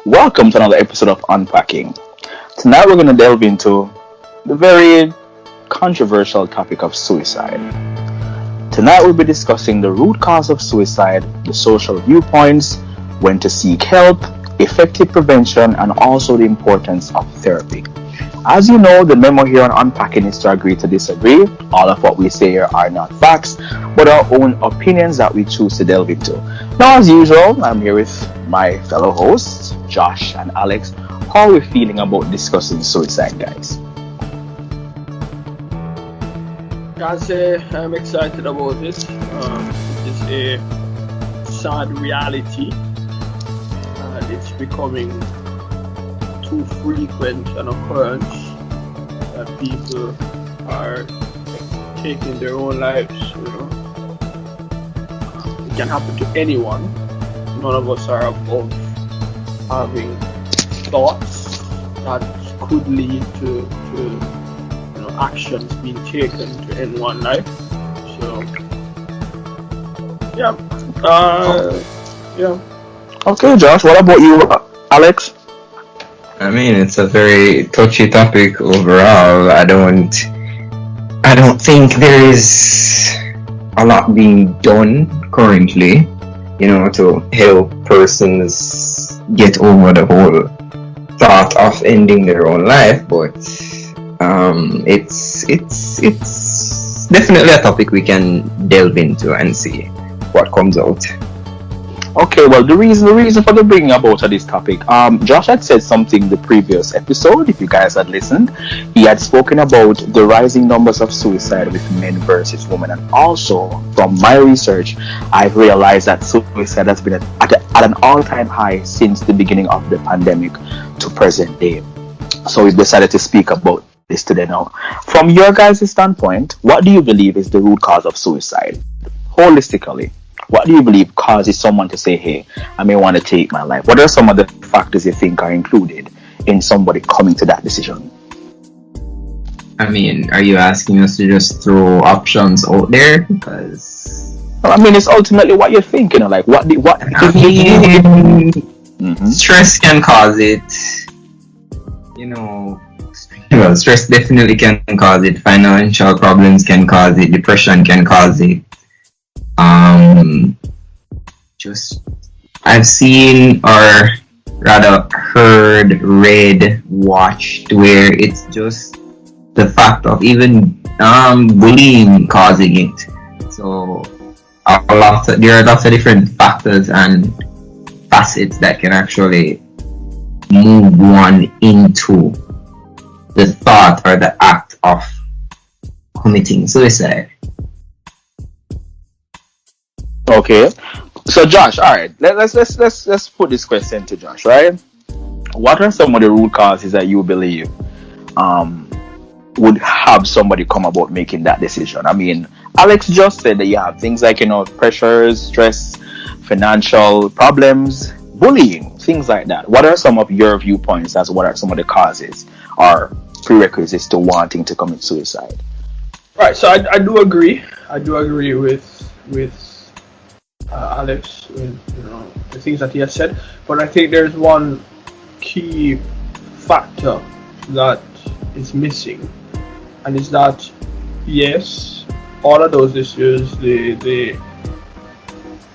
Welcome to another episode of Unpacking. Tonight we're going to delve into the very controversial topic of suicide. Tonight we'll be discussing the root cause of suicide, the social viewpoints, when to seek help, effective prevention, and also the importance of therapy. As you know, the memo here on Unpacking is to agree to disagree. All of what we say here are not facts, but our own opinions that we choose to delve into. Now, as usual, I'm here with my fellow hosts, Josh and Alex. How are we feeling about discussing suicide, guys? I'd say I'm excited about this. It is a sad reality. It's becoming too frequent an occurrence that people are taking their own lives. It can happen to anyone. None of us are above having thoughts that could lead to actions being taken to end one life. So yeah. Okay, Josh, what about you, Alex? I mean, it's a very touchy topic overall. I don't think there is a lot being done currently, to help persons get over the whole thought of ending their own life. But it's definitely a topic we can delve into and see what comes out. Okay, well, the reason for the bringing about of this topic, Josh had said something the previous episode. If you guys had listened, he had spoken about the rising numbers of suicide with men versus women, and also from my research, I've realized that suicide has been at an all-time high since the beginning of the pandemic to present day. So we've decided to speak about this today now. From your guys' standpoint, what do you believe is the root cause of suicide, holistically? What do you believe causes someone to say, hey, I may want to take my life? What are some of the factors you think are included in somebody coming to that decision? I mean, are you asking us to just throw options out there? Because it's ultimately what you're thinking. Stress can cause it. Well, stress definitely can cause it. Financial problems can cause it. Depression can cause it. I've seen, or rather heard, read, watched, where it's just the fact of even bullying causing it. So there are lots of different factors and facets that can actually move one into the thought or the act of committing suicide. Okay, so Josh, all right, let's put this question to Josh, right? What are some of the root causes that you believe would have somebody come about making that decision? I mean, Alex just said that you have things like pressures, stress, financial problems, bullying, things like that. What are some of your viewpoints as what are some of the causes or prerequisites to wanting to commit suicide? Right. So I do agree. I do agree with Alex, with the things that he has said, but I think there's one key factor that is missing, and is that yes, all of those issues, the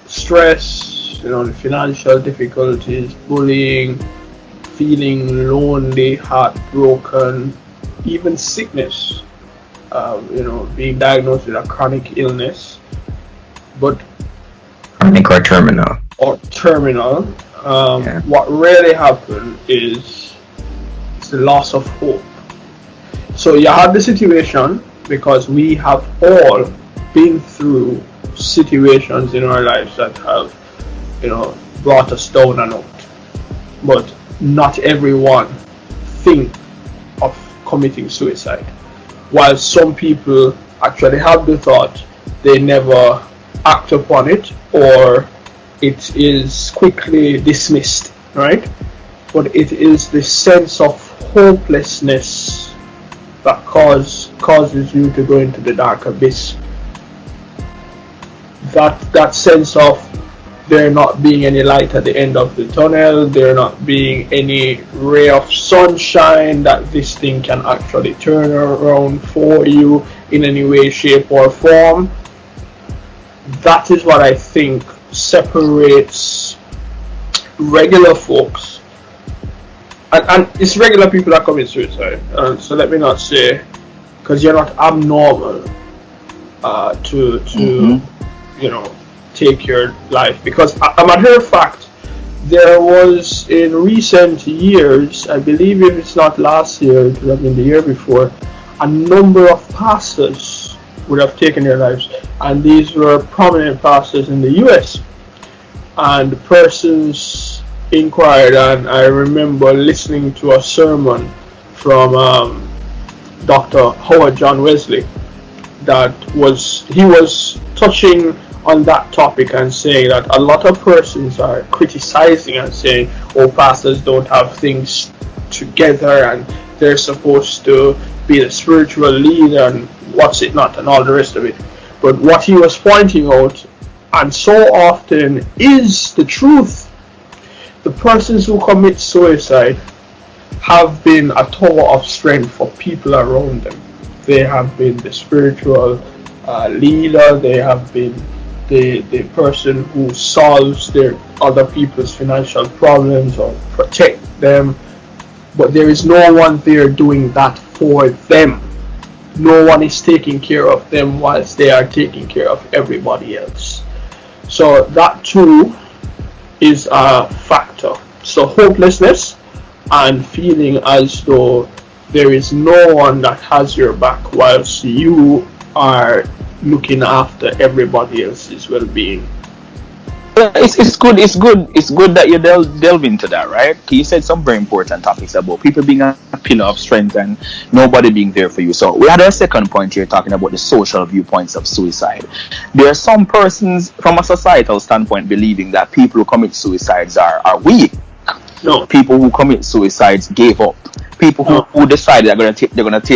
stress, the financial difficulties, bullying, feeling lonely, heartbroken, even sickness, being diagnosed with a chronic illness, but chronic or terminal. What really happened is the loss of hope. So you have the situation, because we have all been through situations in our lives that have, brought us down and out. But not everyone think of committing suicide. While some people actually have the thought, they never act upon it, or it is quickly dismissed, right? But it is the sense of hopelessness that causes you to go into the dark abyss. That sense of there not being any light at the end of the tunnel, there not being any ray of sunshine that this thing can actually turn around for you in any way, shape, or form. That is what I think separates regular folks, and it's regular people that commit suicide. So let me not say, because you're not abnormal to take your life. Because a matter of fact, there was in recent years, I believe if it's not last year, it would have been the year before, a number of pastors would have taken their lives, and these were prominent pastors in the US. And persons inquired, and I remember listening to a sermon from Dr. Howard John Wesley he was touching on that topic and saying that a lot of persons are criticizing and saying, oh, pastors don't have things together and they're supposed to be the spiritual leader and what's it not and all the rest of it. But what he was pointing out, and so often is the truth, the persons who commit suicide have been a tower of strength for people around them. They have been the spiritual leader, they have been the person who solves their other people's financial problems or protect them, but there is no one there doing that for them. No one is taking care of them whilst they are taking care of everybody else. So that too is a factor. So hopelessness and feeling as though there is no one that has your back whilst you are looking after everybody else's well-being. It's good that you delve into that, right? You said some very important topics about people being a pillar of strength and nobody being there for you. So we had our second point here talking about the social viewpoints of suicide. There are some persons from a societal standpoint believing that people who commit suicides are weak. No. People who commit suicides gave up. People who decide they're gonna take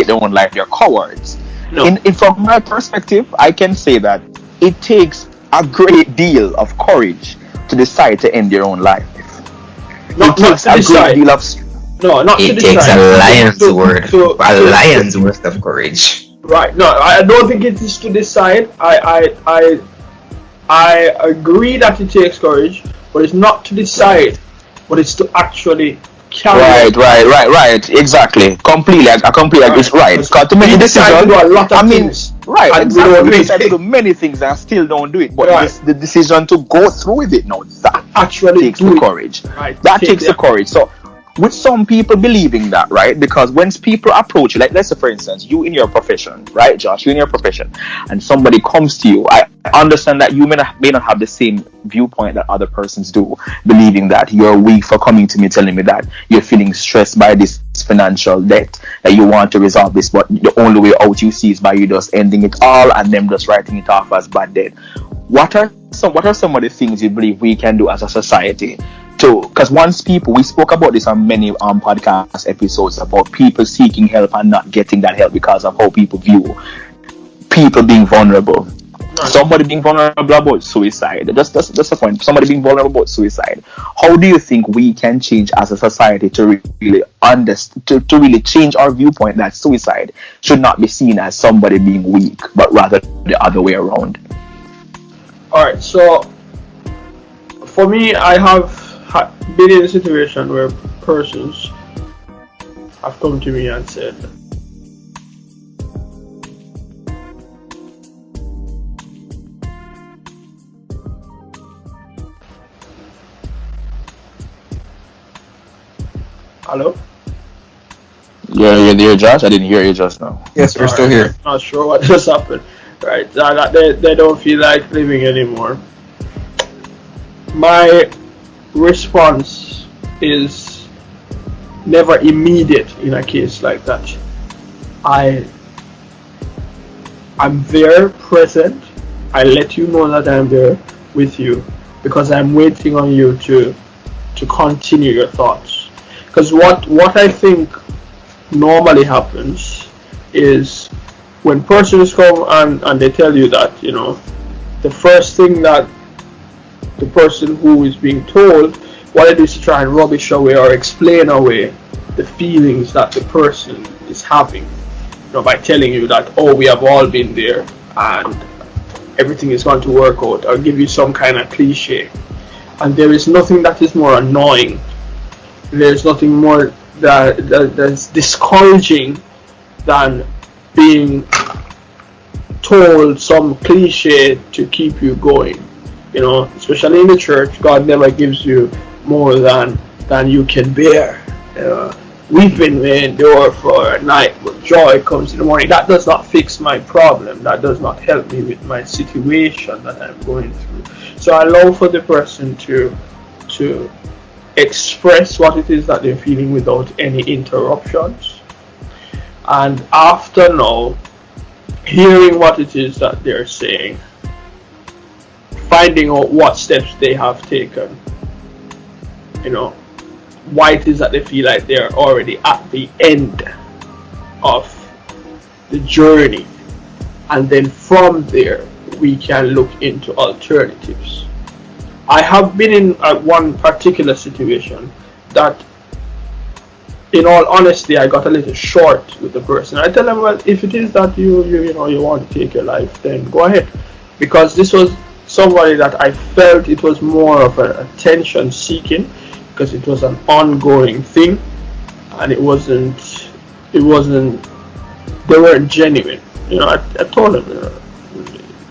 their own life, they're cowards. No. From my perspective, I can say that it takes a great deal of courage to decide to end your own life. Not It takes a great deal of it takes a lion's worth of courage. Right. No, I don't think it is to decide. I agree that it takes courage, but it's not to decide, but it's to actually carry. Right. Exactly. Completely. I completely agree. It's right. Because to make a decision, right. Exactly. We decide to do many things and still don't do it. But the decision to go through with it, no, that actually takes the courage. Right. That takes the courage. So, with some people believing that, right? Because when people approach you, like let's say for instance, you in your profession, right, Josh, you in your profession, and somebody comes to you, I understand that you may not have the same viewpoint that other persons do, believing that you're weak for coming to me telling me that you're feeling stressed by this financial debt, that you want to resolve this, but the only way out you see is by you just ending it all and them just writing it off as bad debt. What are some of the things you believe we can do as a society to, because we spoke about this on many podcast episodes about people seeking help and not getting that help because of how people view people being vulnerable. Somebody being vulnerable about suicide. That's the point. Somebody being vulnerable about suicide. How do you think we can change as a society to really to really change our viewpoint that suicide should not be seen as somebody being weak, but rather the other way around? Alright, so for me, I have been in a situation where persons have come to me and said, hello? Yeah, you're there, Josh? I didn't hear you just now. Yes, we're still here. Not sure what just happened. Right, they don't feel like living anymore. My response is never immediate in a case like that. I'm there, present. I let you know that I'm there with you because I'm waiting on you to continue your thoughts. Because what I think normally happens is when persons come and they tell you that, the first thing that the person who is being told, what it is to try and rubbish away or explain away the feelings that the person is having, by telling you that, oh, we have all been there and everything is going to work out, or give you some kind of cliche. And there is nothing that is more annoying. There's nothing more that's discouraging than being told some cliche to keep you going. Especially in the church, God never gives you more than you can bear. Weeping may endure for a night, but joy comes in the morning. That does not fix my problem. That does not help me with my situation that I'm going through. So I allow for the person to express what it is that they're feeling without any interruptions. And after now, hearing what it is that they're saying, finding out what steps they have taken, why it is that they feel like they're already at the end of the journey, and then from there we can look into alternatives. I have been in one particular situation that, in all honesty, I got a little short with the person. I tell them, well, if it is that you want to take your life, then go ahead, because this was somebody that I felt it was more of an attention seeking, because it was an ongoing thing, and it wasn't they weren't genuine. I told them,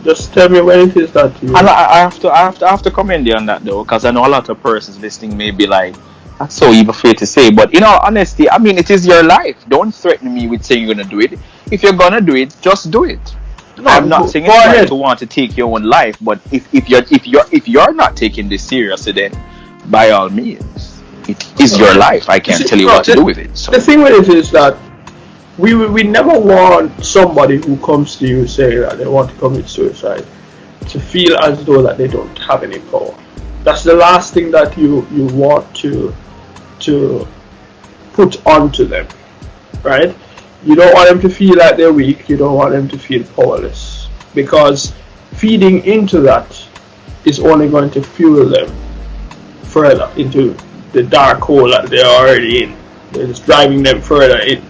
just tell me when it is that you. And I have to commend you on that though, because I know a lot of persons listening may be like, that's so evil for you to say, but in all honesty, I mean, it is your life. Don't threaten me with saying you're gonna do it. If you're gonna do it, just do it. No, I'm not saying it's right to want to take your own life, but if you're not taking this seriously, then by all means, it is your life. I can't tell you what to do with it. So. The thing with it is that we never want somebody who comes to you saying that they want to commit suicide to feel as though that they don't have any power. That's the last thing that you want to put onto them, right? You don't want them to feel like they're weak. You don't want them to feel powerless, because feeding into that is only going to fuel them further into the dark hole that they're already in. It's driving them further in.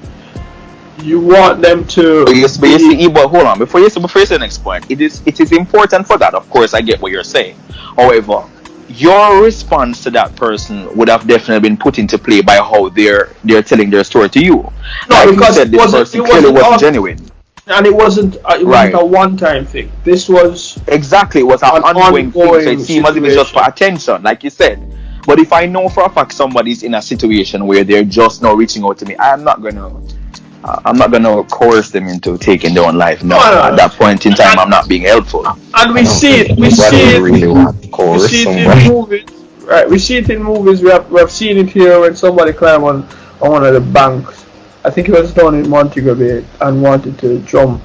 You want them to. But you see, but hold on. Before you say the next point, it is important for that. Of course, I get what you're saying. However, your response to that person would have definitely been put into play by how they're telling their story to you. No, like because you said, this person clearly wasn't genuine. And it wasn't a one-time thing. This was exactly, it was an ongoing thing. So it seemed as if it's just for attention, like you said. But if I know for a fact somebody's in a situation where they're just now reaching out to me, I'm not gonna coerce them into taking their own life. No, at that point in time, I'm not being helpful. And we see it in movies. Right, we see it in movies. We have seen it here when somebody climbed on one of the banks. I think it was down in Montego Bay and wanted to jump.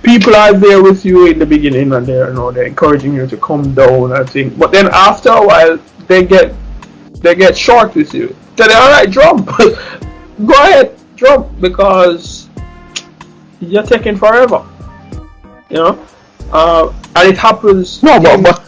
People are there with you in the beginning, and they're encouraging you to come down, I think. But then after a while, they get short with you. Tell them, all right, jump, go ahead, jump, because you're taking forever, and it happens. No, but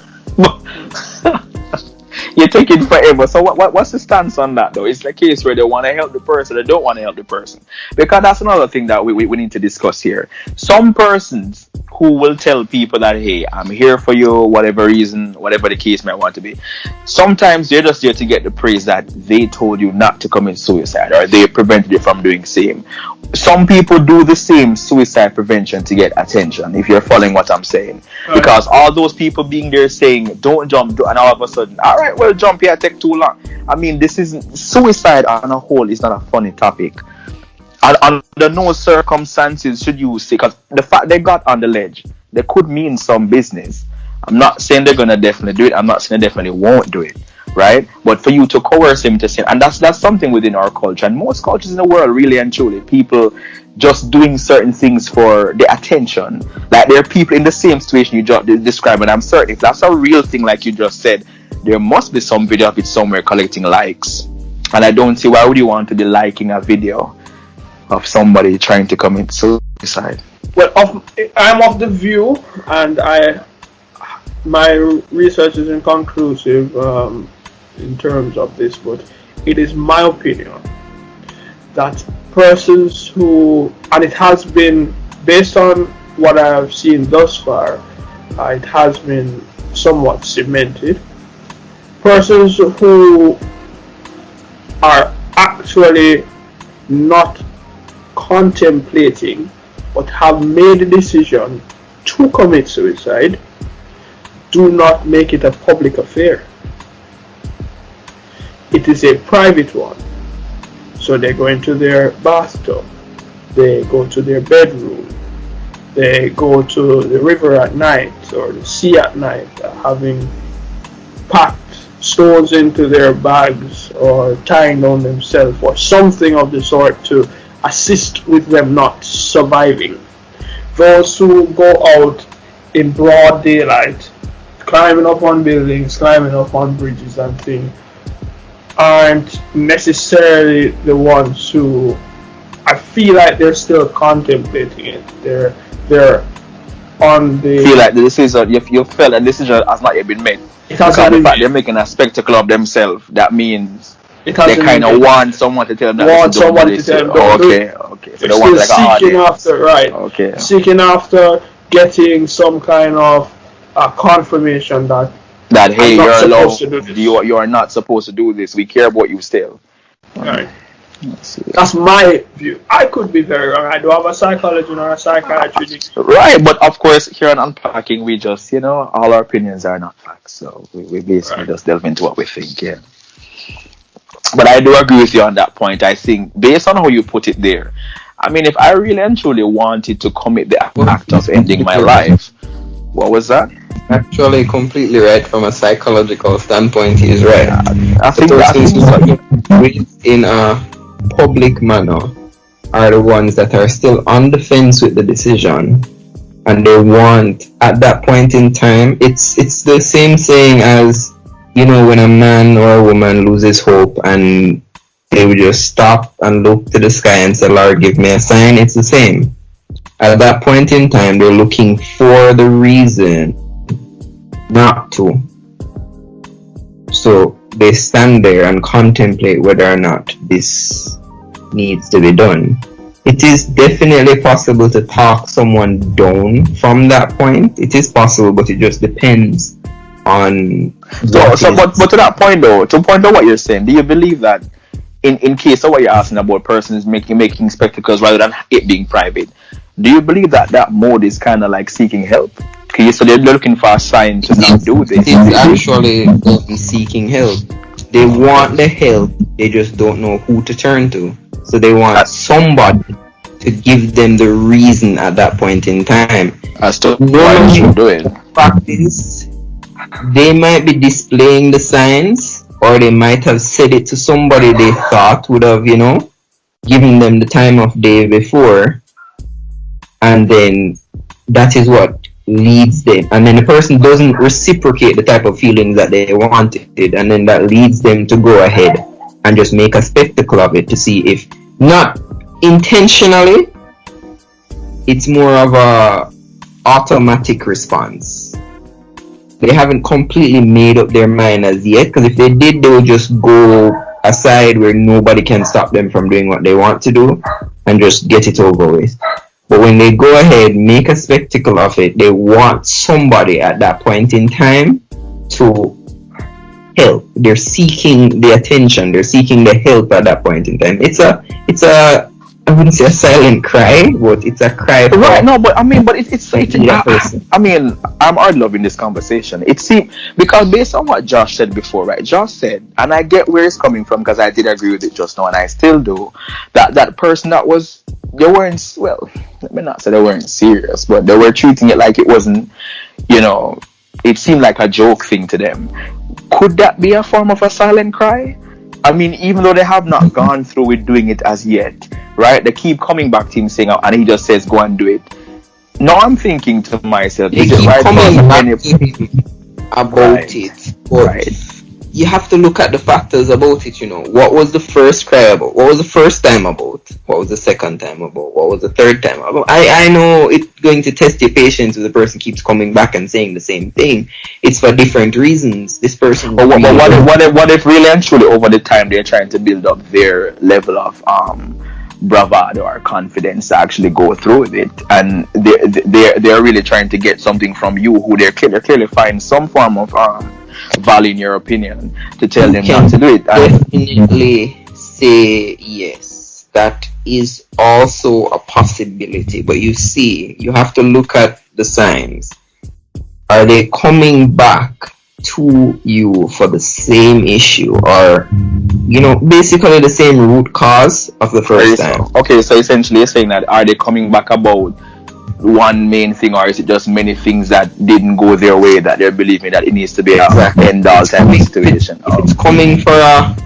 you're taking forever. So what's the stance on that though? It's the case where they want to help the person, they don't want to help the person, because that's another thing that we need to discuss here. Some persons who will tell people that, hey, I'm here for you, whatever reason, whatever the case might want to be. Sometimes they're just there to get the praise that they told you not to commit suicide, or they prevented you from doing the same. Some people do the same suicide prevention to get attention, if you're following what I'm saying. Right. Because all those people being there saying, don't jump, and all of a sudden, all right, well, jump here, take too long. I mean, this isn't suicide on a whole is not a funny topic. And under no circumstances should you say, because the fact they got on the ledge, they could mean some business. I'm not saying they're gonna definitely do it. I'm not saying they definitely won't do it, right? But for you to coerce them to say, and that's something within our culture, and most cultures in the world, really and truly, people just doing certain things for the attention. Like there are people in the same situation you just described, and I'm certain if that's a real thing, like you just said, there must be some video of it somewhere collecting likes. And I don't see why would you want to be liking a video of somebody trying to commit suicide. Well, I'm of the view, and my research is inconclusive in terms of this, but it is my opinion that persons who, and it has been based on what I have seen thus far, it has been somewhat cemented. Persons who are actually not contemplating but have made the decision to commit suicide do not make it a public affair. It is a private one. So they go into their bathtub, they go to their bedroom, they go to the river at night or the sea at night, having packed stones into their bags or tying down themselves or something of the sort to assist with them not surviving. Those who go out in broad daylight, climbing up on buildings, climbing up on bridges and things, aren't necessarily the ones who, I feel like they're still contemplating it. They're on the. Feel like the decision, you felt that decision has not yet been made. It Because hasn't the been fact made. they're making a spectacle of themselves, that means It they hasn't kind been of made. want someone to tell them that Want they should someone do to this. tell them don't do Okay, it. okay. So They're they want like still a seeking audience. after, right? Okay. Seeking after getting some kind of confirmation that That hey, I'm not you're supposed to allowed. do this. You are not supposed to do this. We care about you still. Right. Let's see. That's my view. I could be very wrong. I do have a psychology or a psychiatry degree. Right, but of course, here on Unpacking, we just, all our opinions are not facts. So we basically just delve into what we think, yeah. But I do agree with you on that point. I think, based on how you put it there, I mean, if I really and truly wanted to commit the act of ending my life, what was that? Actually, completely right from a psychological standpoint. He is right. I The think persons who raised in a public manner are the ones that are still on the fence with the decision, and they want at that point in time. It's the same saying as when a man or a woman loses hope and they will just stop and look to the sky and say, "Lord, give me a sign." It's the same. At that point in time, they're looking for the reason not to. So they stand there and contemplate whether or not this needs to be done. It is definitely possible to talk someone down from that point. It is possible, but it just depends on. But to that point though, to point out what you're saying, do you believe that in case of what you're asking about persons making spectacles rather than it being private, do you believe that mode is kind of like seeking help? Okay, so they're looking for a sign to not do this. It's actually seeking help. They want the help, they just don't know who to turn to. So they want somebody to give them the reason at that point in time. As to why they should do it. Practice, they might be displaying the signs, or they might have said it to somebody they thought would have, given them the time of day before, and then that is what leads them, and then the person doesn't reciprocate the type of feelings that they wanted, and then that leads them to go ahead and just make a spectacle of it to see if, not intentionally, it's more of a automatic response. They haven't completely made up their mind as yet, because if they did, they would just go aside where nobody can stop them from doing what they want to do and just get it over with. But when they go ahead, make a spectacle of it, they want somebody at that point in time to help. They're seeking the attention. They're seeking the help at that point in time. It's a I wouldn't say a silent cry, but it's a cry for right. No, but I mean, but it's I mean, I'm hard loving this conversation. It seems, because based on what Josh said before, right? Josh said, and I get where it's coming from, because I did agree with it just now, and I still do. That person that was, they weren't, well, let me not say they weren't serious, but they were treating it like it wasn't, it seemed like a joke thing to them. Could that be a form of a silent cry? I mean, even though they have not gone through with doing it as yet, right? They keep coming back to him saying, and he just says, go and do it. Now I'm thinking to myself, They is keep it right coming for back any... to him about Right. it, but Right. you have to look at the factors about it, What was the first cry about? What was the first time about? What was the second time about? What was the third time about? I know it's going to test your patience if the person keeps coming back and saying the same thing. It's for different reasons. This person... But what if really and truly over the time they're trying to build up their level of bravado or confidence to actually go through with it, and they're really trying to get something from you who they're clearly find some form of value in your opinion to tell them not to do it. Definitely say yes. That is also a possibility. But you see, you have to look at the signs. Are they coming back to you for the same issue, or basically the same root cause of the first time? Okay, so essentially you're saying that are they coming back about one main thing, or is it just many things that didn't go their way that they're believing that it needs to be a end all type of situation? It's coming for a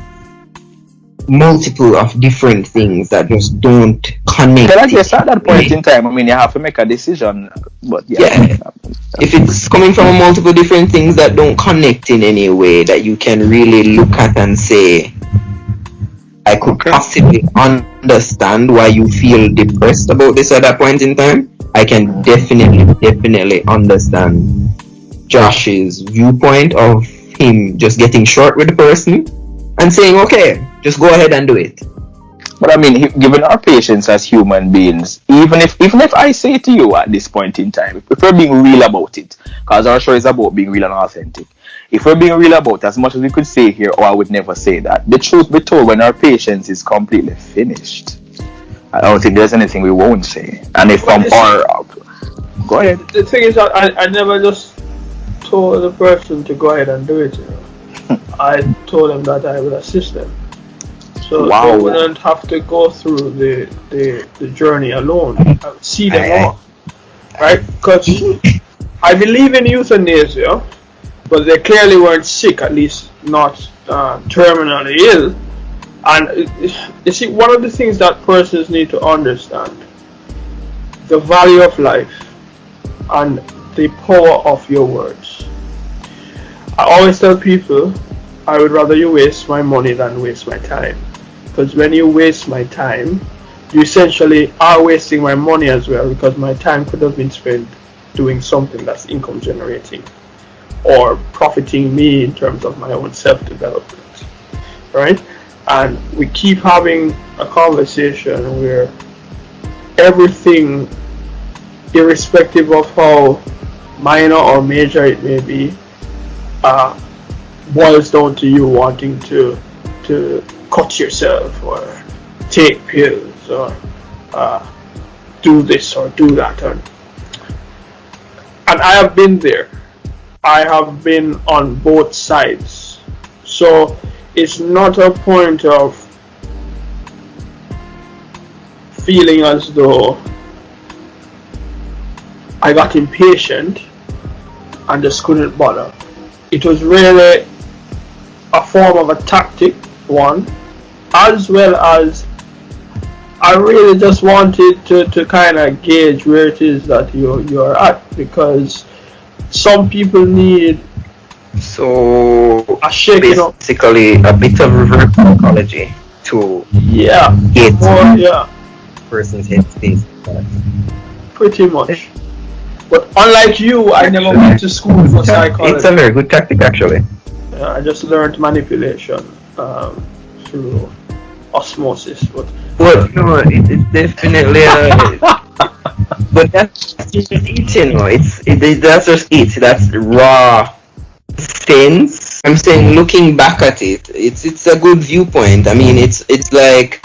multiple of different things that just don't connect. But I guess at that point in time, I mean, you have to make a decision. But yeah. If it's coming from multiple different things that don't connect in any way that you can really look at and say, I could possibly understand why you feel depressed about this at that point in time, I can definitely understand Josh's viewpoint of him just getting short with the person and saying, okay, just go ahead and do it. But I mean, given our patience as human beings, even if I say to you at this point in time, if we're being real about it, because our show is about being real and authentic, if we're being real about as much as we could say here, or I would never say that, the truth be told, when our patience is completely finished, I don't think there's anything we won't say. And if from our... Go ahead. The thing is that I never just told the person to go ahead and do it. I told them that I would assist them. So they wouldn't have to go through the journey alone. I would see them off. Right? Because I believe in euthanasia, but they clearly weren't sick, at least not terminally ill. And you see, one of the things that persons need to understand, the value of life and the power of your words. I always tell people, I would rather you waste my money than waste my time. Because when you waste my time, you essentially are wasting my money as well, because my time could have been spent doing something that's income generating or profiting me in terms of my own self-development, right? And we keep having a conversation where everything, irrespective of how minor or major it may be, boils down to you wanting to cut yourself or take pills or do this or do that. And I have been there. I have been on both sides. So it's not a point of feeling as though I got impatient and just couldn't bother. It was really a form of a tactic, one, as well as I really just wanted to kind of gauge where it is that you're at, because some people need a shaking up. Basically a bit of reverse psychology to get person's headspace. Pretty much. But unlike you, I never went to school for psychology. It's a very good tactic, actually. I just learned manipulation through osmosis. But no, it's definitely but that's just eating. That's just it. That's raw sense. I'm saying, looking back at it, it's a good viewpoint. I mean, it's like,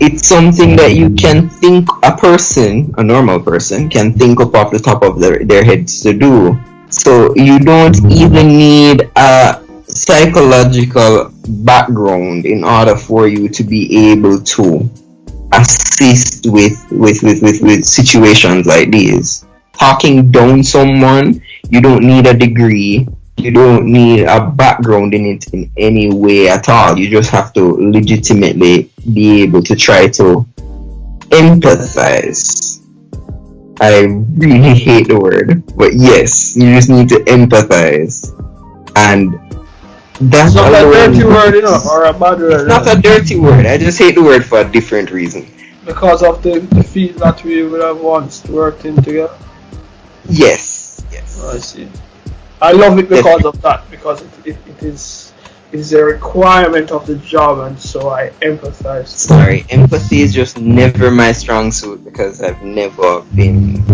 it's something that you can think a normal person can think up off the top of their heads to do. So you don't even need a psychological background in order for you to be able to assist with situations like these. Talking down someone, you don't need a degree, you don't need a background in it in any way at all. You just have to legitimately be able to try to empathize. I really hate the word, but yes, you just need to empathize and It's That not a dirty alone, word, or a bad it's word, not a dirty word. I just hate the word for a different reason. because of the field that we would have once worked in together. Yes, I yes. see. I love it because Definitely. of that, because it is a requirement of the job, and so I empathize. Sorry, empathy is just never my strong suit because I've never been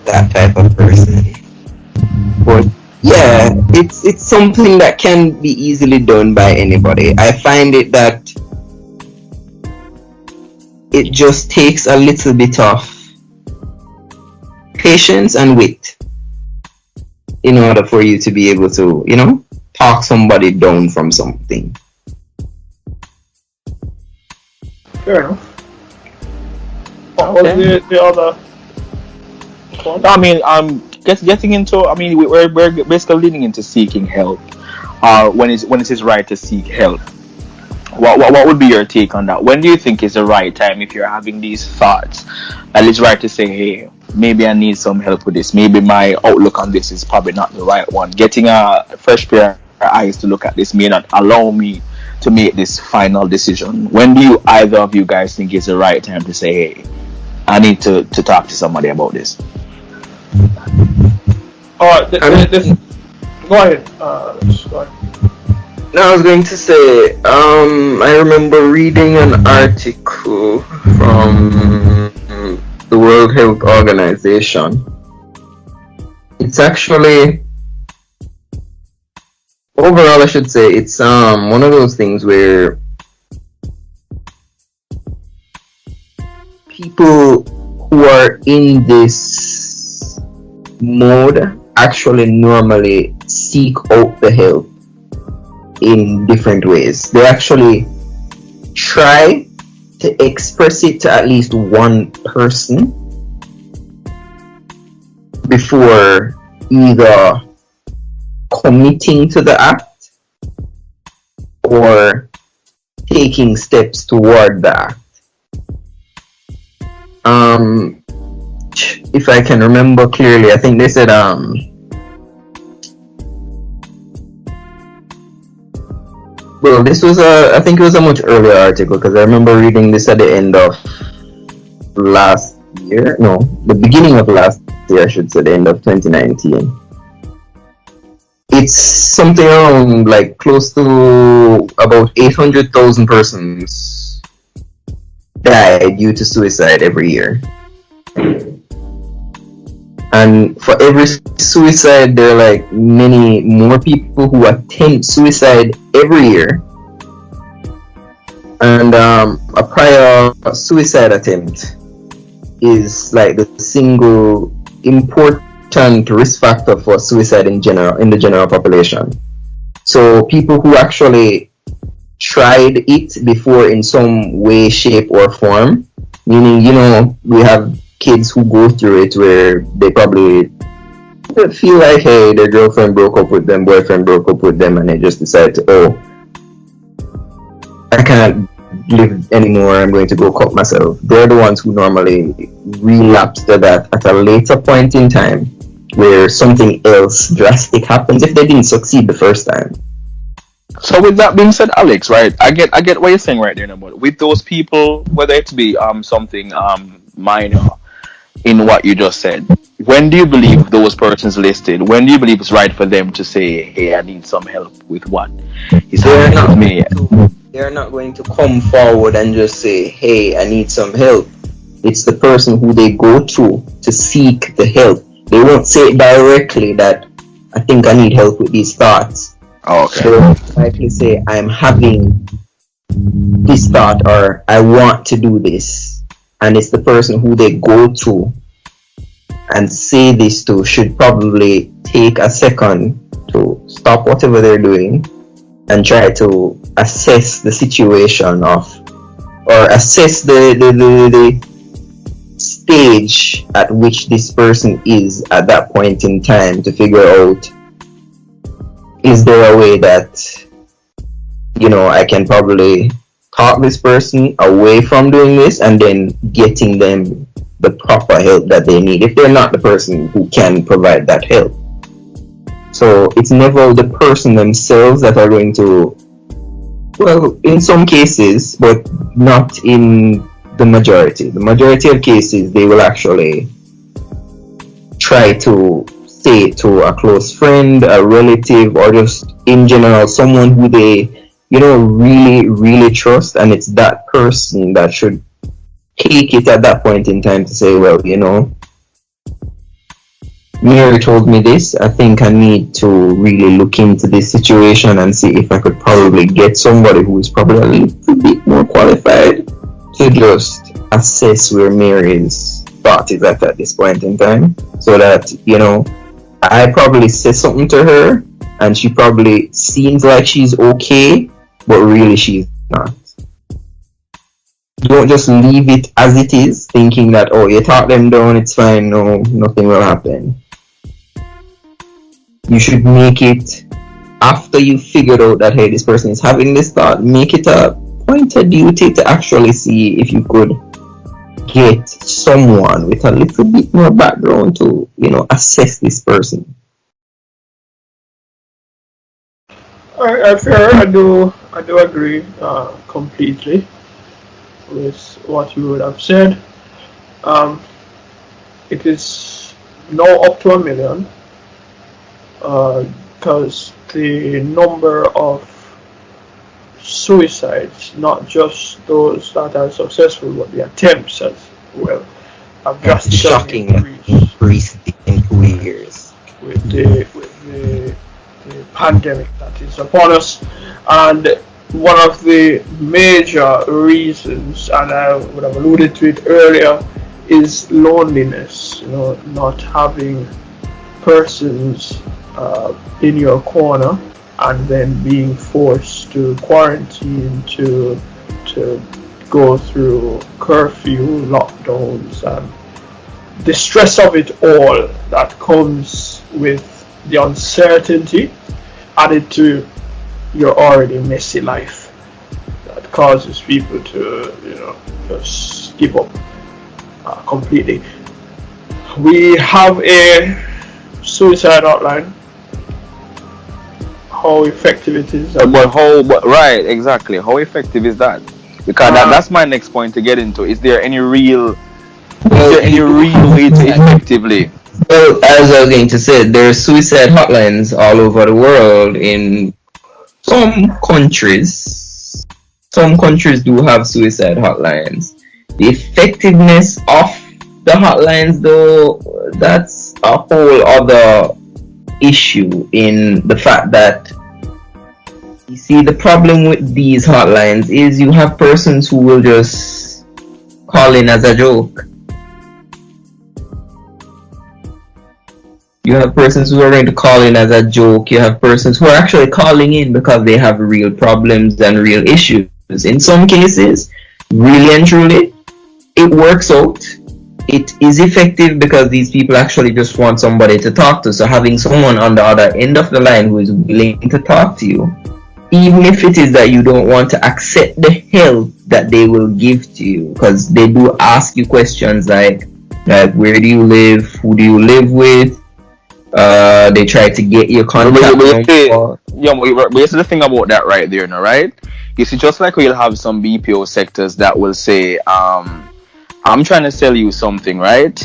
that type of person. But yeah, it's something that can be easily done by anybody. I find it that it just takes a little bit of patience and wit in order for you to be able to, talk somebody down from something. Fair enough. What was Okay. the other one? I mean, getting into. I mean, we're basically leaning into seeking help. When it is right to seek help. What would be your take on that? When do you think is the right time if you're having these thoughts? And it's right to say, hey, maybe I need some help with this. Maybe my outlook on this is probably not the right one. Getting a fresh pair of eyes to look at this may not allow me to make this final decision. When do you either of you guys think is the right time to say, hey, I need to talk to somebody about this? Alright, I mean, go ahead. Let's go ahead. I was going to say, I remember reading an article from the World Health Organization. It's actually, overall, I should say, it's one of those things where people who are in this mode actually normally seek out the help in different ways. They actually try to express it to at least one person before either committing to the act or taking steps toward the act. If I can remember clearly, I think they said well, this was I think it was a much earlier article because I remember reading this at the end of last year. No, the beginning of last year, I should say, the end of 2019. It's something around like close to about 800,000 persons die due to suicide every year. And for every suicide, there are like many more people who attempt suicide every year. And a prior suicide attempt is like the single important risk factor for suicide in the general population. So people who actually tried it before in some way, shape, or form, meaning, we have kids who go through it where they probably feel like, hey, their girlfriend broke up with them, boyfriend broke up with them, and they just decide to, I can't live anymore, I'm going to go cut myself. They're the ones who normally relapse to that at a later point in time where something else drastic happens if they didn't succeed the first time. So with that being said, Alex, right? I get what you're saying right there, but with those people, whether it be something minor in what you just said, when do you believe those persons listed? When do you believe it's right for them to say, "Hey, I need some help with what is happening with me"? They're not going to come forward and just say, "Hey, I need some help." It's the person who they go to seek the help. They won't say it directly that I think I need help with these thoughts. Oh, okay. They'll likely say, I'm having this thought, or I want to do this. And it's the person who they go to and say this to should probably take a second to stop whatever they're doing and try to assess the situation or assess the stage at which this person is at that point in time to figure out, is there a way that I can probably talk this person away from doing this and then getting them the proper help that they need if they're not the person who can provide that help. So So it's never the person themselves that are going to, well, in some cases, but not in the majority. The majority of cases, they will actually try to say to a close friend, a relative, or just in general, someone who they, really, really trust. And it's that person that should take it at that point in time to say, well, Mary told me this. I think I need to really look into this situation and see if I could probably get somebody who is probably a little bit more qualified to just assess where Mary's thought is at this point in time. So that, I probably say something to her and she probably seems like she's okay, but really she's not. Don't just leave it as it is, thinking that, oh, you talk them down, it's fine, no, nothing will happen. You should make it, after you figured out that, hey, this person is having this thought, make it a point of duty to actually see if you could get someone with a little bit more background to, assess this person. I fear I do agree completely with what you would have said. It is now up to 1 million because the number of suicides, not just those that are successful, but the attempts as well, have drastically increased in 2 years with the pandemic that is upon us. And one of the major reasons, and I would have alluded to it earlier, is loneliness. Not having persons in your corner, and then being forced to quarantine, to go through curfew, lockdowns, and the stress of it all that comes with the uncertainty added to your already messy life, that causes people to just give up completely. We have a suicide hotline. How effective it is? Right, exactly. How effective is that? Because that's my next point to get into. Is there any real way to effectively? Well, as I was going to say, there are suicide hotlines all over the world. In some countries do have suicide hotlines. The effectiveness of the hotlines, though, that's a whole other issue, in the fact that, you see, the problem with these hotlines is you have persons who will just call in as a joke. You have persons who are going to call in as a joke. You have persons who are actually calling in because they have real problems and real issues. In some cases, really and truly, it works out. It is effective because these people actually just want somebody to talk to. So having someone on the other end of the line who is willing to talk to you, even if it is that you don't want to accept the help that they will give to you, because they do ask you questions like where do you live, who do you live with, they try to get your contact number. But you see the thing about that right there, no, right? You see, just like we'll have some BPO sectors that will say, I'm trying to sell you something, right?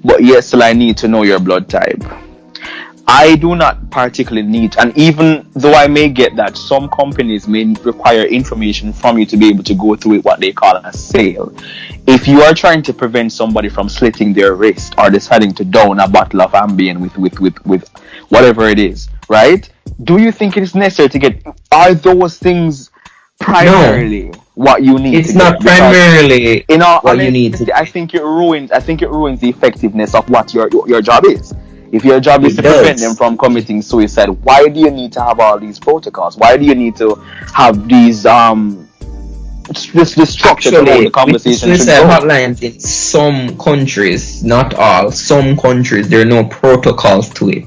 But yes, I need to know your blood type. I do not particularly need, and even though I may get that, some companies may require information from you to be able to go through what they call a sale. If you are trying to prevent somebody from slitting their wrist or deciding to down a bottle of Ambien with whatever it is, right? Do you think it is necessary to get, are those things primarily what you need? It's not primarily what you need. I think it ruins the effectiveness of what your job is. If your job is to prevent them from committing suicide, why do you need to have all these protocols? Why do you need to have these this structure to hold the conversation? Suicide hotlines in some countries, not all, some countries, there are no protocols to it.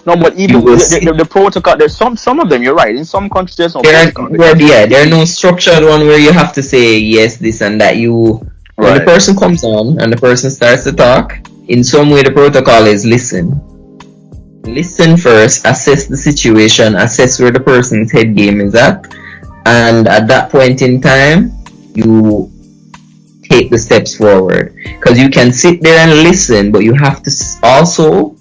No, but even the protocol, there's some of them, you're right. In some countries, there's no protocol. There are no structured one where you have to say yes, this and that. When the person comes on and the person starts to talk, in some way the protocol is listen. listen first, assess the situation, assess where the person's head game is at, and at that point in time, you take the steps forward. Because you can sit there and listen, but you have to also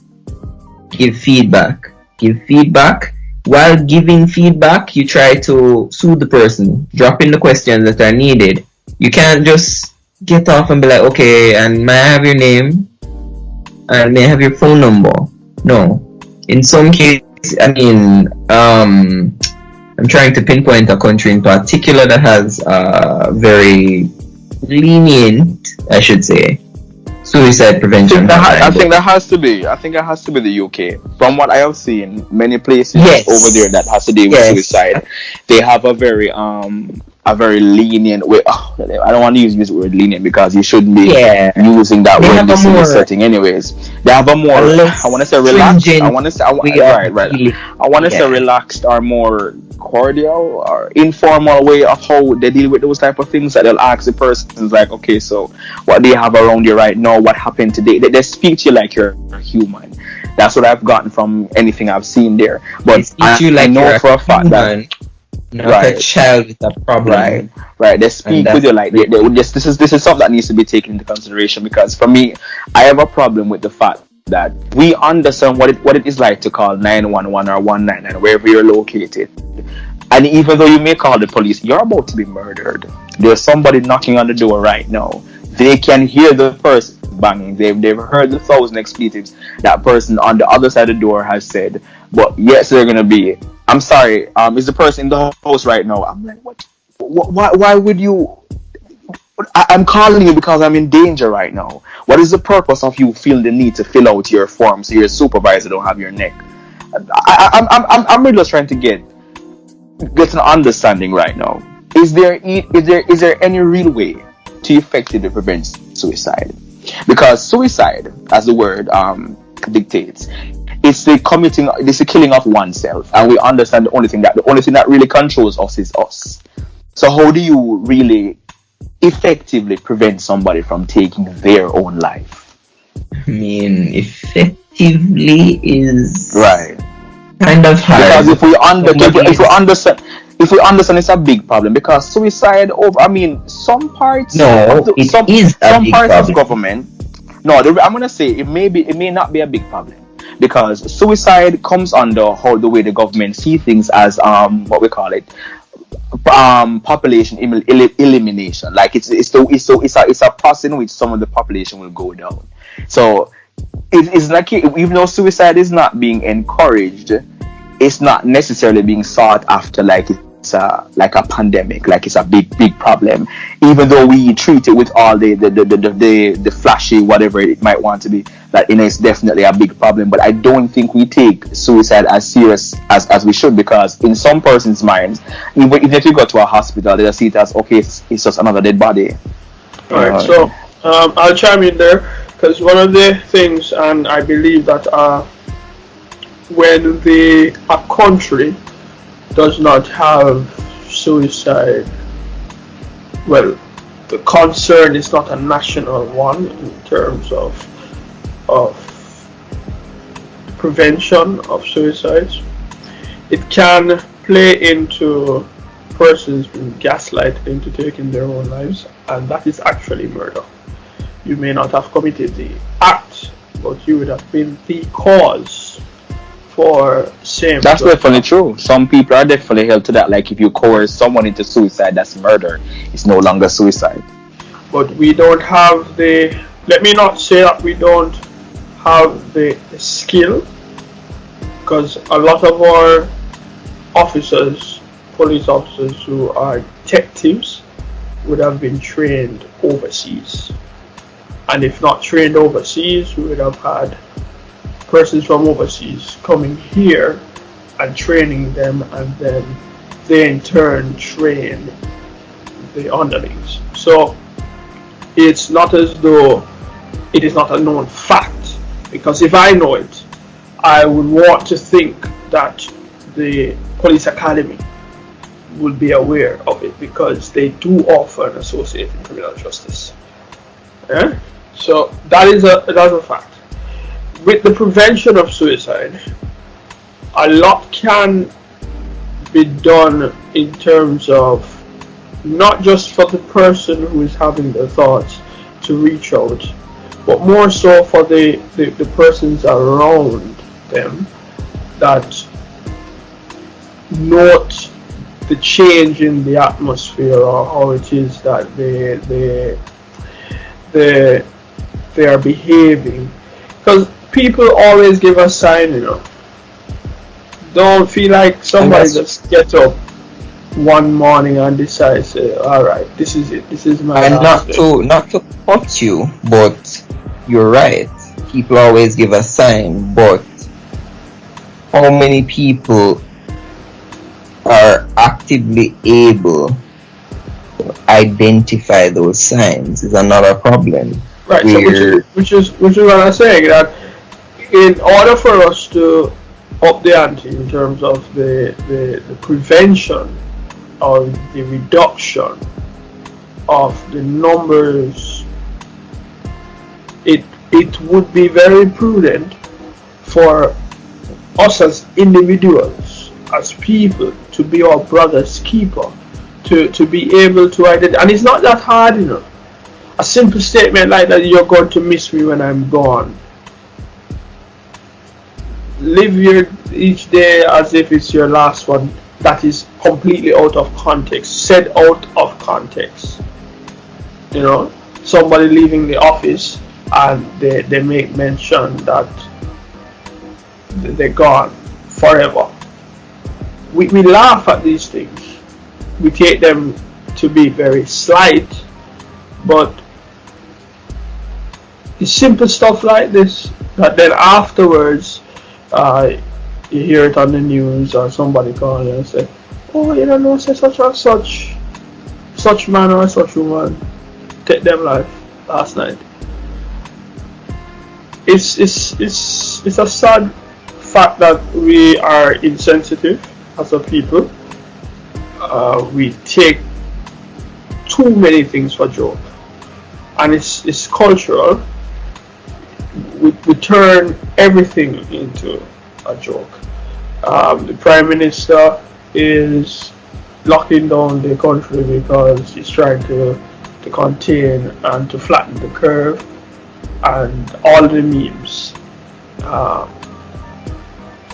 give feedback. Give feedback. While giving feedback, you try to soothe the person, drop in the questions that are needed. You can't just get off and be like, okay, and may I have your name? And may I have your phone number? No. In some cases, I mean, I'm trying to pinpoint a country in particular that has very lenient, I should say, suicide prevention. I think that has to be. I think it has to be the UK. From what I have seen, many places over there that has to do with suicide, they have a very lenient way. Oh, I don't want to use the word lenient because you shouldn't be using that word in this setting. Anyways, they have a more. I want to say relaxed. I want to say right. I want to say relaxed or more cordial or informal way of how they deal with those type of things. That they'll ask the person like, okay, so what do you have around you right now? What happened today? They speak to you like you're human. That's what I've gotten from anything I've seen there. But I know for a fact that. Not a child with a problem. Right. They speak with you like this is something that needs to be taken into consideration, because for me, I have a problem with the fact that we understand what it is like to call 911 or 199 wherever you're located. And even though you may call the police, you're about to be murdered. There's somebody knocking on the door right now. They can hear the person banging. They've heard the 1,000 expletives that person on the other side of the door has said. But yes, they're gonna be. I'm sorry. Is the person in the house right now? I'm like, what? Why would you? I'm calling you because I'm in danger right now. What is the purpose of you feeling the need to fill out your form so your supervisor don't have your neck? I'm really just trying to get an understanding right now. Is there any real way to effectively prevent suicide? Because suicide, as the word dictates, it's the killing of oneself, and we understand the only thing that really controls us is us. So how do you really effectively prevent somebody from taking their own life? I mean, effectively is kind of hard. Because if we understand it's a big problem, because suicide some parts of government. No, I'm gonna say it may not be a big problem, because suicide comes under the way the government see things as what we call it, population elimination. Like it's a process in which some of the population will go down. So it's like, even though suicide is not being encouraged, it's not necessarily being sought after like it's like a pandemic, like it's a big problem, even though we treat it with all the flashy whatever it might want to be, that it's definitely a big problem. But I don't think we take suicide as serious as we should, because in some person's minds, even if you go to a hospital, they'll see it as, okay, it's just another dead body. Alright, so I'll chime in there, because one of the things, and I believe that when a country does not have suicide, well, the concern is not a national one in terms of prevention of suicides. It can play into persons being gaslighted into taking their own lives, and that is actually murder. You may not have committed the act, but you would have been the cause for same. That's definitely true. Some people are definitely held to that. Like, if you coerce someone into suicide, that's murder. It's no longer suicide. But we don't have let me not say that we don't have the skill, because a lot of our police officers who are detectives would have been trained overseas. And if not trained overseas, we would have had persons from overseas coming here and training them, and then they in turn train the underlings. So it's not as though it is not a known fact, because if I know it, I would want to think that the police academy will be aware of it, because they do offer an associate in criminal justice. Yeah? So that's a fact. with the prevention of suicide, a lot can be done in terms of not just for the person who is having the thoughts to reach out, but more so for the persons around them that note the change in the atmosphere, or how it is that they are behaving. Because people always give a sign, Don't feel like somebody just gets up one morning and decides, all right, this is it. This is my. And not to cut you, but you're right. People always give a sign, but how many people are actively able to identify those signs is another problem. Right. So which is what I'm saying, that in order for us to up the ante in terms of the prevention or the reduction of the numbers, it would be very prudent for us as individuals, as people, to be our brother's keeper, to be able to identify. And it's not that hard, A simple statement like that: you're going to miss me when I'm gone. Live each day as if it's your last one. That is completely out of context, said out of context. Somebody leaving the office and they make mention that they're gone forever. We laugh at these things. We take them to be very slight, but it's simple stuff like this that then afterwards you hear it on the news, or somebody call you and say, oh, you don't know, say such and such man or such woman take them life last night. It's a sad fact that we are insensitive as a people. We take too many things for joke, and it's cultural. We turn everything into a joke. The Prime Minister is locking down the country because he's trying to contain and to flatten the curve, and all the memes.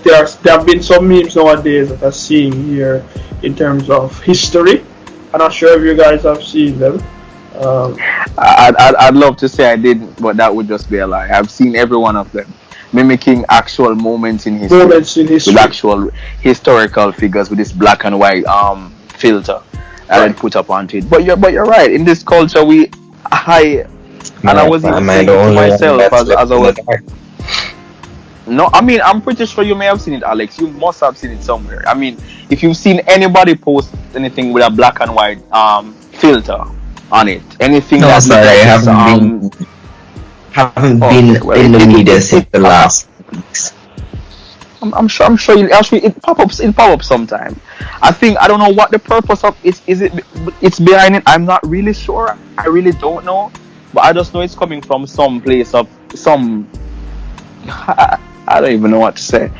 There have been some memes nowadays that I'm seeing here in terms of history. I'm not sure if you guys have seen them. I'd love to say I didn't, but that would just be a lie. I've seen every one of them, mimicking actual moments in history. With actual historical figures with this black and white filter and then put up onto it. But you're right. In this culture, I was even saying to myself as I was. No, I mean, I'm pretty sure you may have seen it, Alex. You must have seen it somewhere. I mean, if you've seen anybody post anything with a black and white filter on it, anything no, that sorry, I haven't been in the media since the last weeks. I'm sure it pop up sometime. I don't know what the purpose of it is. It's behind it. I'm not really sure. I really don't know, but I just know it's coming from some place of some. I don't even know what to say.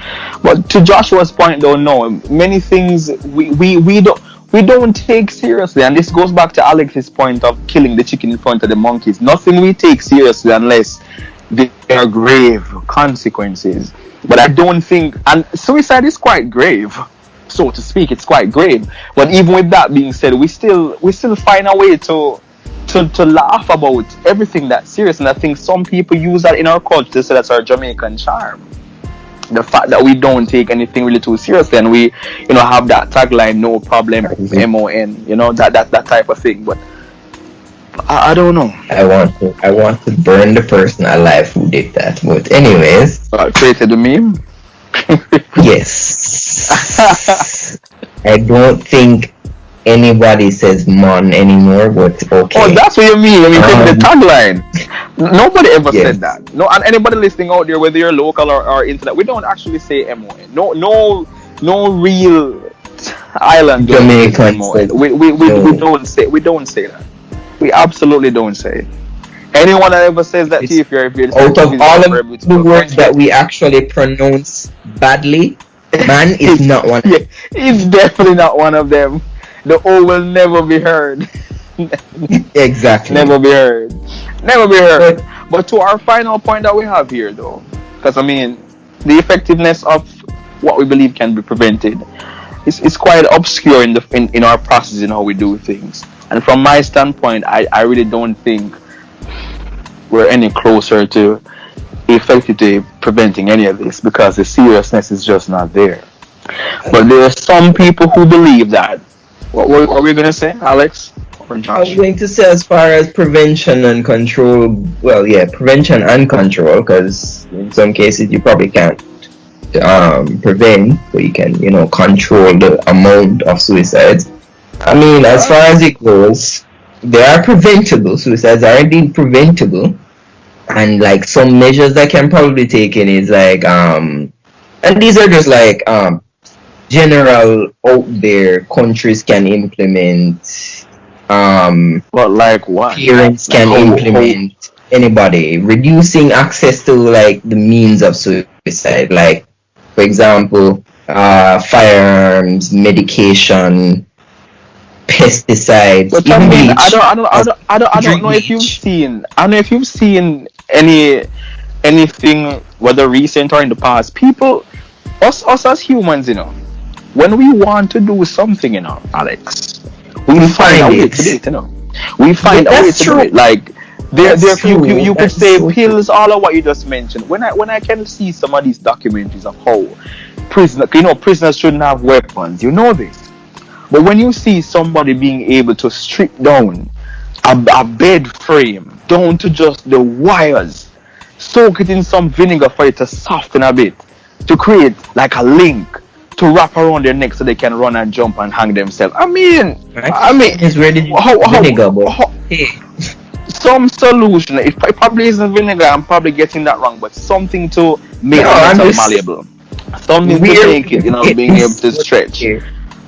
But to Joshua's point, though, no, many things we don't take seriously, and this goes back to Alex's point of killing the chicken in front of the monkeys. Nothing we take seriously unless there are grave consequences. But I don't think, and suicide is quite grave, so to speak. It's quite grave. But even with that being said, we still find a way to laugh about everything that's serious, and I think some people use that in our culture to say that's our Jamaican charm. The fact that we don't take anything really too seriously, and we, have that tagline, no problem, MON, that type of thing. But I don't know. I want to burn the person alive who did that. But anyways, created the meme. Yes. I don't think anybody says "mon" anymore, but okay. Oh, that's what you mean. The tagline. Nobody ever said that. No, and anybody listening out there, whether you're local or internet, we don't actually say MON. No real island Jamaican. We don't say that. We absolutely don't say it. Anyone that ever says that to you, if you're Out of all of it's the words that we actually pronounce badly, man is not one. Yeah, it's definitely not one of them. The O will never be heard. Exactly. Never be heard. Never be heard. But But to our final point that we have here, though, because I mean, the effectiveness of what we believe can be prevented is quite obscure in our process in how we do things. And from my standpoint, I really don't think we're any closer to effectively preventing any of this because the seriousness is just not there. But there are some people who believe that. What were we going to say, Alex? Or I was Josh? going to say, as far as prevention and control, well, yeah, prevention and control, because in some cases you probably can't prevent, but you can, control the amount of suicides. I mean, as far as it goes, they are preventable. Suicides are indeed preventable, and like some measures that can probably be taken is like, and these are just like general out there countries can implement. But like what? Parents Like can how- implement. Anybody reducing access to like the means of suicide, like for example, firearms, medication, pesticides, But I even mean, bleach. I don't know if you've Bleach. seen. I don't know if you've seen anything, whether recent or in the past. People, us as humans, when we want to do something, Alex, we find a find way it. to do it. We find Yeah, a way that's to true. do it. Like there, That's you true. could That's say so pills, all of what you just mentioned. When I can see some of these documentaries of how prisoners shouldn't have weapons. You know this. But when you see somebody being able to strip down a bed frame down to just the wires, soak it in some vinegar for it to soften a bit, to create like a link to wrap around their neck so they can run and jump and hang themselves. I mean, It's ready how- vinegar, but how- hey, some solution. It probably isn't vinegar. I'm probably getting that wrong, but something to make No, the I'm metal just- malleable. Something to we're make it, being able to stretch.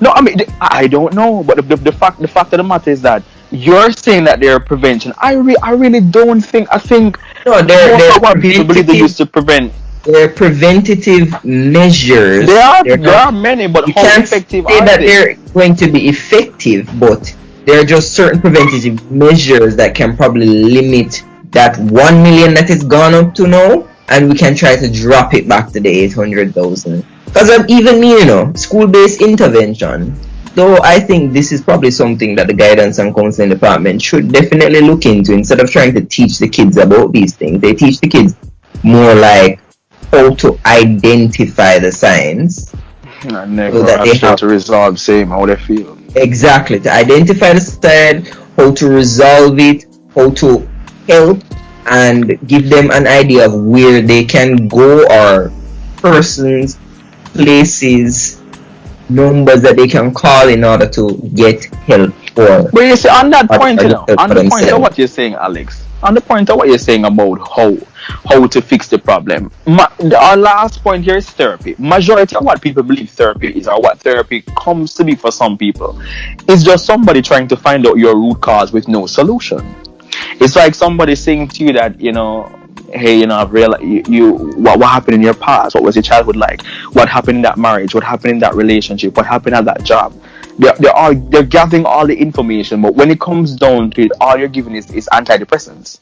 No, I mean I don't know, but the fact of the matter is that you're saying that they're prevention. I really don't think. I think no, they're most of what people believe they used to prevent. they're preventative measures. There are many, but You how can't effective say are that they? they're going to be effective, but there are just certain preventative measures that can probably limit that 1 million that is gone up to now, and we can try to drop it back to the 800,000. Because even me, school-based intervention, though I think this is probably something that the guidance and counseling department should definitely look into. Instead of trying to teach the kids about these things, they teach the kids more like how to identify the signs. I never So that they actually have- to resolve same how they feel. Exactly, to identify the sign, how to resolve it, how to help, and give them an idea of where they can go, or persons, places, numbers that they can call in order to get help for. But you see, on that Or- point, or on the for point of themselves. what you're saying, Alex, on the point of what you're saying about how to fix the problem, our last point here is therapy. Majority of what people believe therapy is, or what therapy comes to be for some people, is just somebody trying to find out your root cause with no solution. It's like somebody saying to you that, hey, I've realized what happened in your past. What was your childhood like? What happened in that marriage? What happened in that relationship? What happened at that job? They're gathering all the information, but when it comes down to it, all you're giving is antidepressants.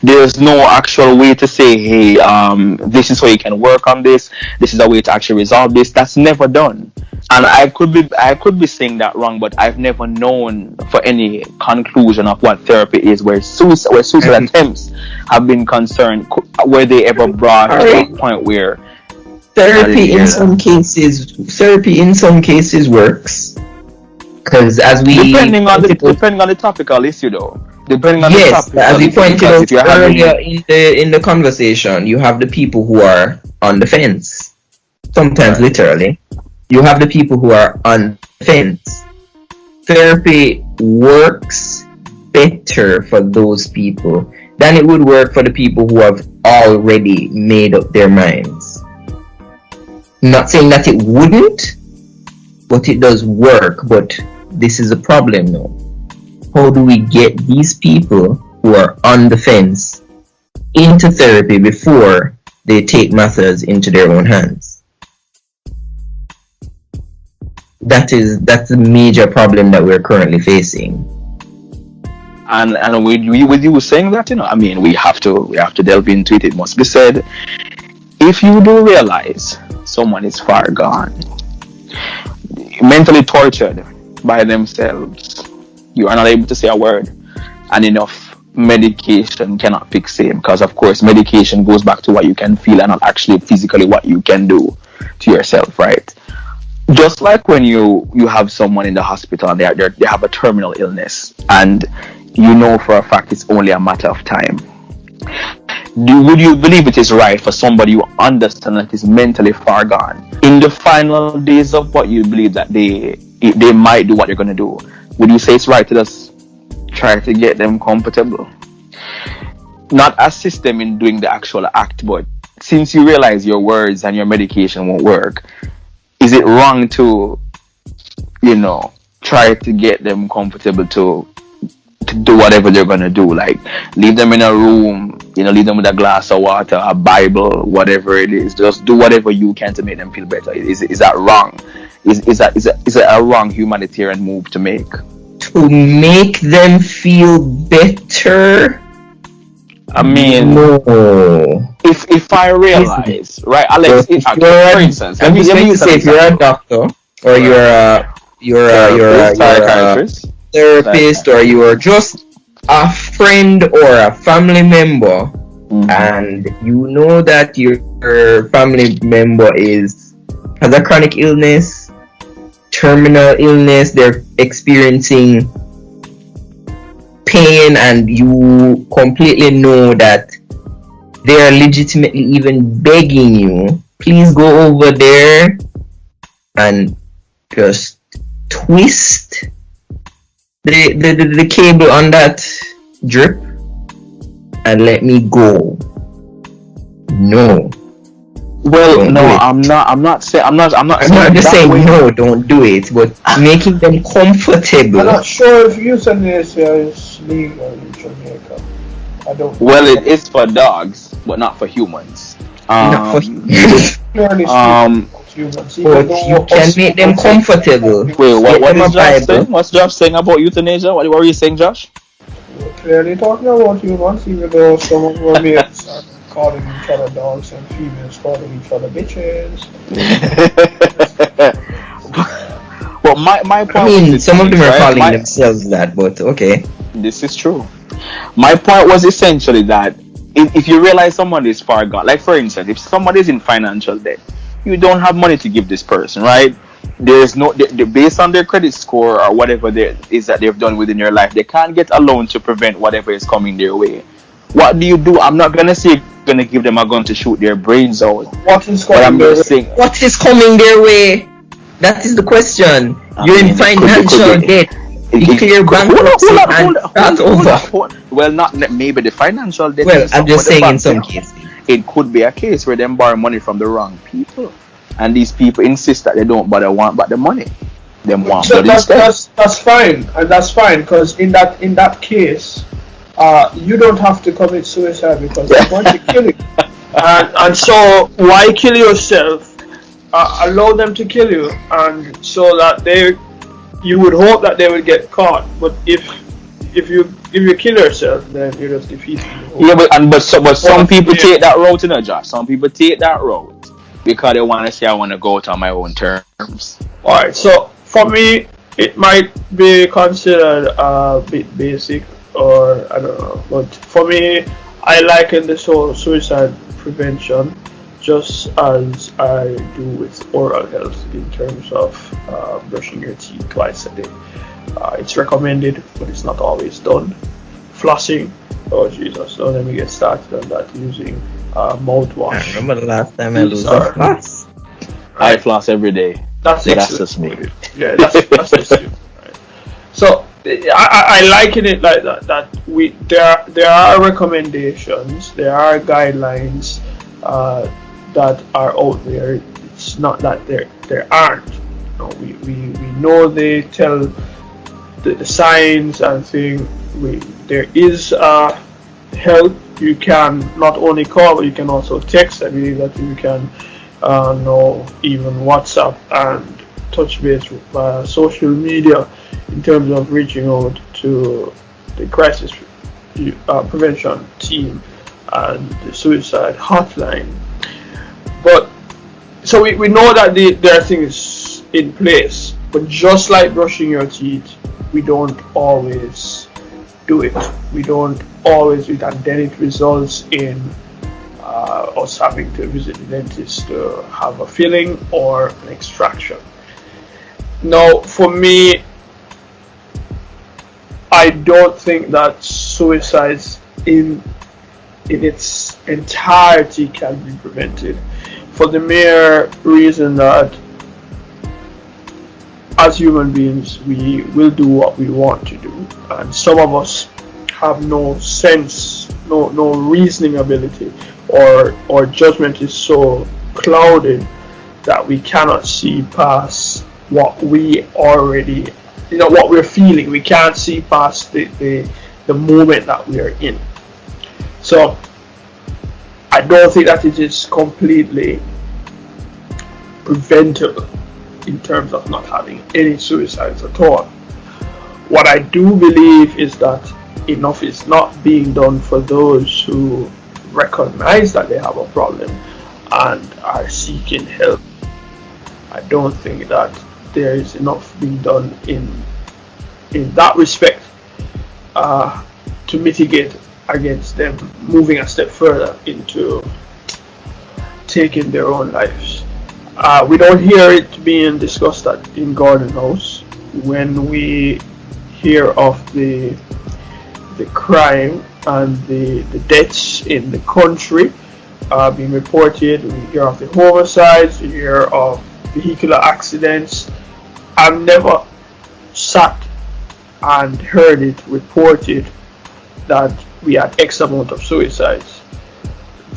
There's no actual way to say, hey, this is how you can work on this. This is a way to actually resolve this. That's never done. And I could be saying that wrong, but I've never known for any conclusion of what therapy is, where suicide attempts have been concerned, were they ever brought to a point where Therapy in some cases works, because as we depending on the topical issue, though. Depending on the yes, topical as we issue, pointed because out if you're having- earlier in the conversation, you have the people who are on the fence. Sometimes Right. literally, you have the people who are on the fence. Therapy works better for those people than it would work for the people who have already made up their minds. Not saying that it wouldn't, but it does work. But this is a problem now. How do we get these people who who are on the fence into therapy before they take matters into their own hands. That's a major problem that we're currently facing. And with you saying that, I mean, we have to delve into it. It must be said, if you do realize someone is far gone, mentally tortured by themselves, you are not able to say a word, and enough medication cannot fix it, because of course medication goes back to what you can feel and not actually physically what you can do to yourself, right? Just like when you have someone in the hospital and they have a terminal illness, and you know for a fact it's only a matter of time. Would you believe it is right for somebody who understands that is mentally far gone, in the final days of what you believe that they might do what they're going to do, would you say it's right to just try to get them comfortable? Not assist them in doing the actual act, but since you realize your words and your medication won't work, is it wrong to, try to get them comfortable to do whatever they're gonna do? Like, leave them in a room, leave them with a glass of water, a Bible, whatever it is. Just do whatever you can to make them feel better. Is that wrong? Is that a wrong humanitarian move to make? To make them feel better? I mean, no. If I realize, right, Alex, for instance, let me say, if you're a doctor or you're a therapist, or you're just a friend or a family member, and you know that your family member has a chronic illness, terminal illness, they're experiencing pain, and you completely know that they are legitimately even begging you, please go over there and just twist the cable on that drip and let me go. No. Well, no, I'm not saying no, don't do it, but making them comfortable. I'm not sure if euthanasia is legal in Jamaica. I don't know. Well, it is for dogs, but not for humans. Not for humans. But you can make them comfortable. Wait, what is Josh saying? What's Josh saying about euthanasia? What were you saying, Josh? We're clearly talking about humans, even though some of our mates are calling each other dogs and females calling each other bitches. Well, my point. I mean, some of them are calling themselves that, but okay. This is true. My point was essentially that if you realize someone is far gone, like for instance, if somebody is in financial debt, you don't have money to give this person, right? There's no, based on their credit score or whatever there is that they've done within their life, they can't get a loan to prevent whatever is coming their way. What do you do? I'm not gonna say you're gonna give them a gun to shoot their brains out. What is coming their way? That is the question. You're in financial debt. Declare bankruptcy and start over. Well, not maybe the financial debt. Well, I'm just saying in some cases. It could be a case where they borrow money from the wrong people, and these people insist that they don't want but the money. They want. So that's fine, and that's fine, because in that case, you don't have to commit suicide because they want to kill you, and so why kill yourself? Allow them to kill you, and so that you would hope that they would get caught. But if you kill yourself, then you're just defeating the whole. Yeah, but some people take that route, Josh. Some people take that route because they want to say, I want to go out on my own terms. Alright, so for me, it might be considered a bit basic, or I don't know. But for me, I liken this whole suicide prevention just as I do with oral health in terms of brushing your teeth twice a day. It's recommended, but it's not always done. Flossing, oh Jesus, don't let me get started on that. Using mouthwash. I remember the last time I used a floss. I floss every day. That's just me. Yeah, that's just you. Right. So I liken it like that. That there are recommendations, there are guidelines that are out there. It's not that there aren't. We know they tell the signs and things, there is help. You can not only call, but you can also text. I believe that you can know even WhatsApp and touch base with social media in terms of reaching out to the crisis prevention team and the suicide hotline. But so we know that there are things in place, but just like brushing your teeth, we don't always do it. We don't always do it, and then it results in us having to visit the dentist to have a filling or an extraction. Now, for me, I don't think that suicides in its entirety can be prevented, for the mere reason that as human beings we will do what we want to do, and some of us have no sense, no reasoning ability, or judgment is so clouded that we cannot see past what we already, what we're feeling. We can't see past the moment that we are in. So I don't think that it is completely preventable in terms of not having any suicides at all. What I do believe is that enough is not being done for those who recognize that they have a problem and are seeking help. I don't think that there is enough being done in that respect to mitigate against them moving a step further into taking their own lives. We don't hear it being discussed in Garden House. When we hear of the crime and the deaths in the country being reported, we hear of the homicides, we hear of vehicular accidents. I've never sat and heard it reported that we had X amount of suicides.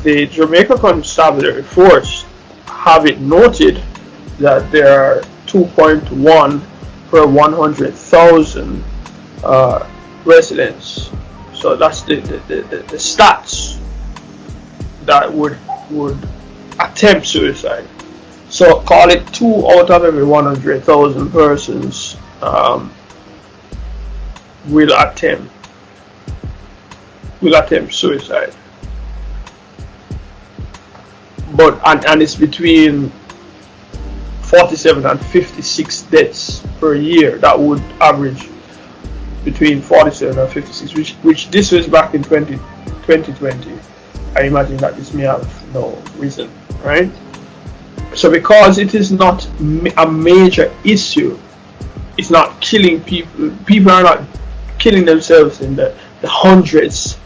The Jamaican Constabulary Force have it noted that there are 2.1 per 100,000 residents. So that's the stats that would attempt suicide. So call it 2 out of every 100,000 persons will attempt suicide. But and it's between 47 and 56 deaths per year. That would average between 47 and 56, which this was back in 2020. I imagine that this may have no reason, right? So because it is not a major issue, it's not killing people. People are not killing themselves in the hundreds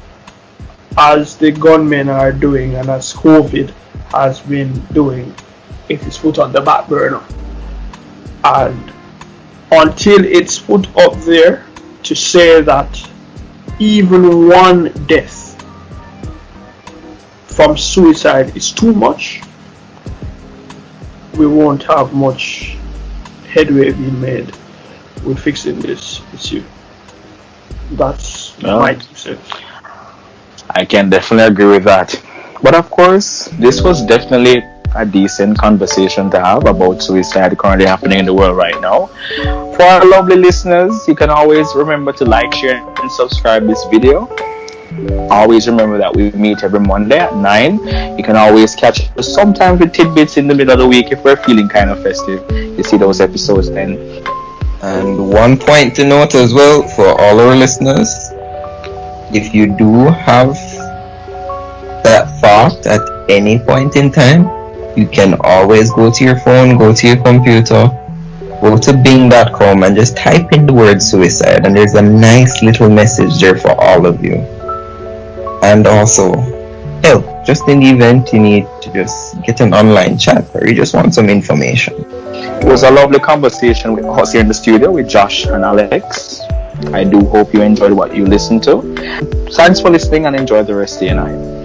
as the gunmen are doing and as COVID has been doing. It is put on the back burner, and until it's put up there to say that even one death from suicide is too much, we won't have much headway being made with fixing this issue. That's my 2 cents. I can definitely agree with that. But of course, this was definitely a decent conversation to have about suicide currently happening in the world right now. For our lovely listeners, you can always remember to like, share, and subscribe this video. Always remember that we meet every Monday at 9. You can always catch us sometimes with tidbits in the middle of the week if we're feeling kind of festive. You see those episodes then. And one point to note as well for all our listeners, if you do have that thought at any point in time, you can always go to your phone, go to your computer, go to bing.com and just type in the word suicide, and there's a nice little message there for all of you. And also, help, just in the event you need to just get an online chat or you just want some information. It was a lovely conversation with us here in the studio with Josh and Alex. I do hope you enjoyed what you listened to. Thanks for listening and enjoy the rest of your night.